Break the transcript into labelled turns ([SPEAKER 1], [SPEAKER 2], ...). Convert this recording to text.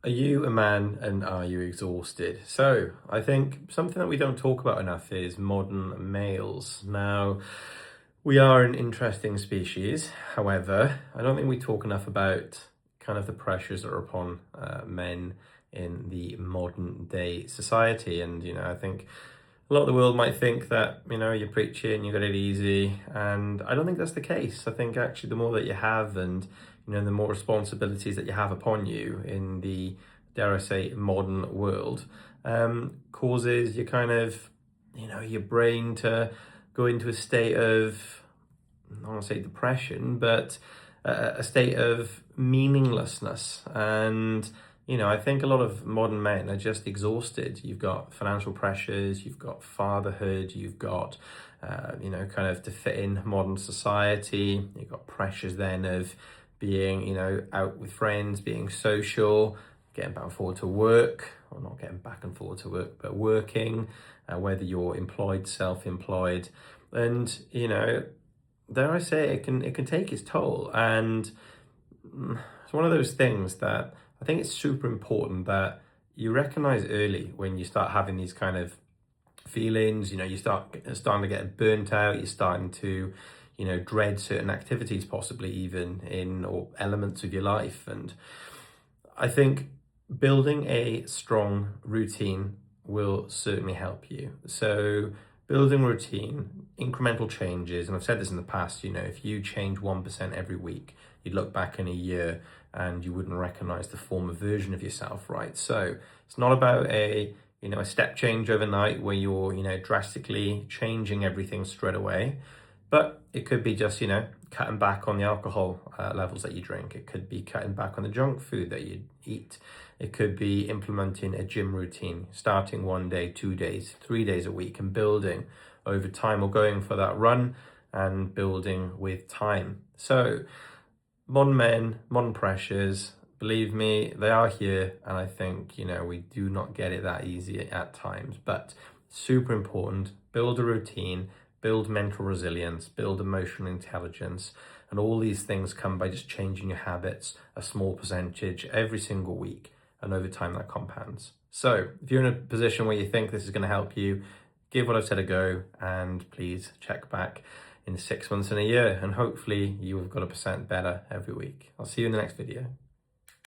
[SPEAKER 1] Are you a man and are you exhausted? So, I think something that we don't talk about enough is modern males. Now, we are an interesting species. However, I don't think we talk enough about kind of the pressures that are upon men in the modern day society. And, I think a lot of the world might think that, you're preaching, you got it easy. And I don't think that's the case. I think actually the more that you have and, the more responsibilities that you have upon you in the, dare I say, modern world, causes your kind of, your brain to go into a state of, I don't want to say depression, but a state of meaninglessness. And, I think a lot of modern men are just exhausted. You've got financial pressures, you've got fatherhood, you've got, kind of to fit in modern society. You've got pressures then of being, out with friends, being social, getting back and forward to work, or not getting back and forward to work, but working, whether you're employed, self-employed. And, dare I say, it can take its toll. And it's one of those things that I think it's super important that you recognize early when you start having these kind of feelings. You starting to get burnt out. You're starting to, dread certain activities, possibly even in or elements of your life. And I think building a strong routine will certainly help you. So building routine, incremental changes, and I've said this in the past, if you change 1% every week, you'd look back in a year and you wouldn't recognize the former version of yourself, right? So it's not about a step change overnight where you're, drastically changing everything straight away. But it could be just, cutting back on the alcohol levels that you drink. It could be cutting back on the junk food that you eat. It could be implementing a gym routine, starting 1 day, 2 days, 3 days a week, and building over time, or going for that run and building with time. So modern men, modern pressures, believe me, they are here. And I think, we do not get it that easy at times, but super important. Build a routine, build mental resilience, build emotional intelligence. And all these things come by just changing your habits, a small percentage every single week. And over time that compounds. So if you're in a position where you think this is going to help you, give what I've said a go, and please check back in 6 months and a year, and hopefully you've got 1% better every week. I'll see you in the next video.